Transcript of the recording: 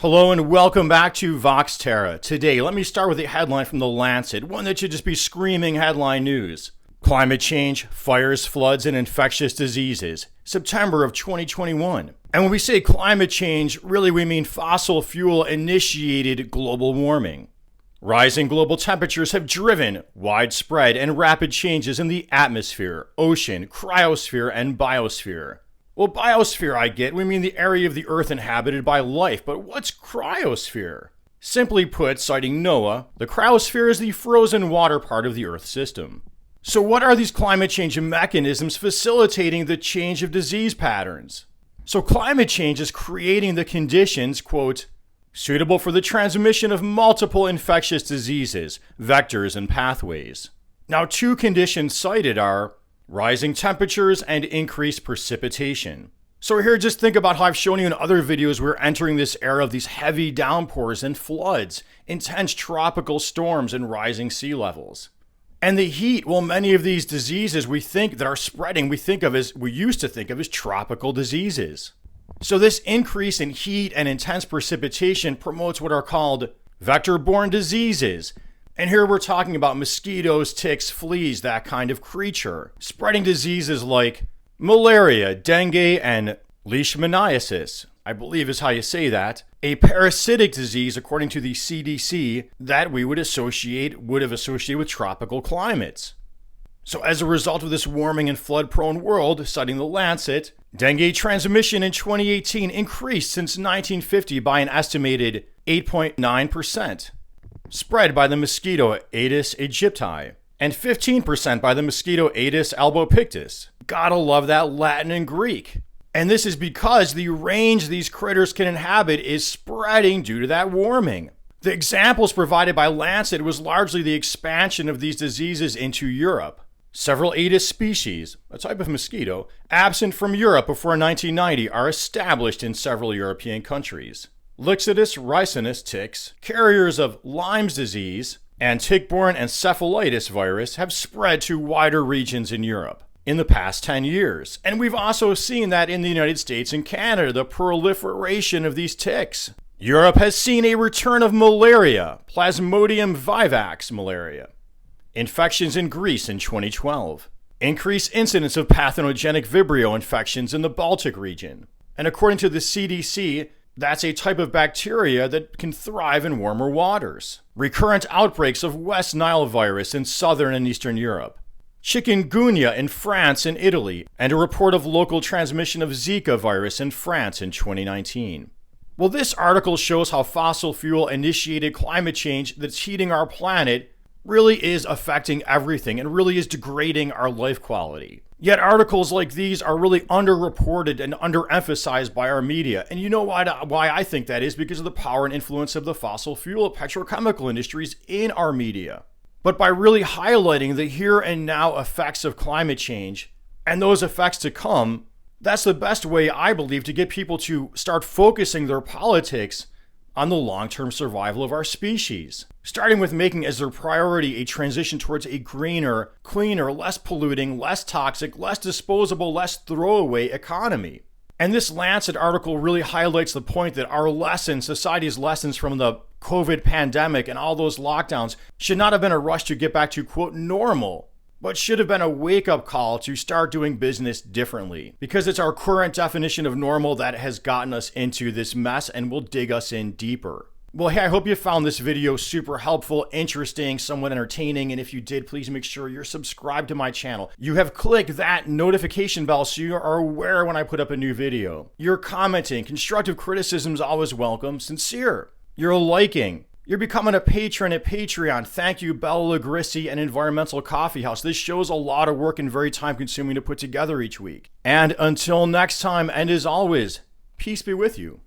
Hello and welcome back to Vox Terra. Today, let me start with a headline from the Lancet, one that should just be screaming headline news. Climate change, fires, floods, and infectious diseases. September of 2021. And when we say climate change, really we mean fossil fuel initiated global warming. Rising global temperatures have driven widespread and rapid changes in the atmosphere, ocean, cryosphere, and biosphere. Well, biosphere I get, we mean the area of the Earth inhabited by life, but what's cryosphere? Simply put, citing NOAA, the cryosphere is the frozen water part of the Earth system. So what are these climate change mechanisms facilitating the change of disease patterns? So climate change is creating the conditions, quote, suitable for the transmission of multiple infectious diseases, vectors, and pathways. Now, two conditions cited are rising temperatures and increased precipitation. So here, just think about how I've shown you in other videos we're entering this era of these heavy downpours and floods, intense tropical storms, and rising sea levels. And the heat, well, many of these diseases we think that are spreading, we used to think of as tropical diseases. So this increase in heat and intense precipitation promotes what are called vectorborne diseases. And here we're talking about mosquitoes, ticks, fleas, that kind of creature, spreading diseases like malaria, dengue, and leishmaniasis, I believe is how you say that, a parasitic disease according to the CDC that we would have associated with tropical climates. So as a result of this warming and flood-prone world, citing the Lancet, dengue transmission in 2018 increased since 1950 by an estimated 8.9%. Spread by the mosquito Aedes aegypti, and 15% by the mosquito Aedes albopictus. Gotta love that Latin and Greek. And this is because the range these critters can inhabit is spreading due to that warming. The examples provided by Lancet was largely the expansion of these diseases into Europe. Several Aedes species, a type of mosquito, absent from Europe before 1990 are established in several European countries. Lancet ricinus ticks, carriers of Lyme's disease, and tick-borne encephalitis virus have spread to wider regions in Europe in the past 10 years. And we've also seen that in the United States and Canada, the proliferation of these ticks. Europe has seen a return of malaria, plasmodium vivax malaria. Infections in Greece in 2012. Increased incidence of pathogenic vibrio infections in the Baltic region. And according to the CDC, that's a type of bacteria that can thrive in warmer waters. Recurrent outbreaks of West Nile virus in southern and eastern Europe. Chickengunya in France and Italy, and a report of local transmission of Zika virus in France in 2019. Well, this article shows how fossil fuel initiated climate change that's heating our planet really is affecting everything and really is degrading our life quality. Yet articles like these are really underreported and underemphasized by our media. And you know why I think that is? Because of the power and influence of the fossil fuel petrochemical industries in our media. But by really highlighting the here and now effects of climate change and those effects to come, that's the best way, I believe, to get people to start focusing their politics on the long-term survival of our species, starting with making as their priority a transition towards a greener, cleaner, less polluting, less toxic, less disposable, less throwaway economy. And this Lancet article really highlights the point that our lessons, society's lessons from the COVID pandemic and all those lockdowns should not have been a rush to get back to, quote, normal, but should have been a wake-up call to start doing business differently, because it's our current definition of normal that has gotten us into this mess and will dig us in deeper. Well, hey, I hope you found this video super helpful, interesting, somewhat entertaining, and if you did, please make sure you're subscribed to my channel. You have clicked that notification bell so you are aware when I put up a new video. You're commenting, constructive criticism is always welcome, sincere. You're liking. You're becoming a patron at Patreon. Thank you, Bella Lagrissi and Environmental Coffee House. This show's a lot of work and very time-consuming to put together each week. And until next time, and as always, peace be with you.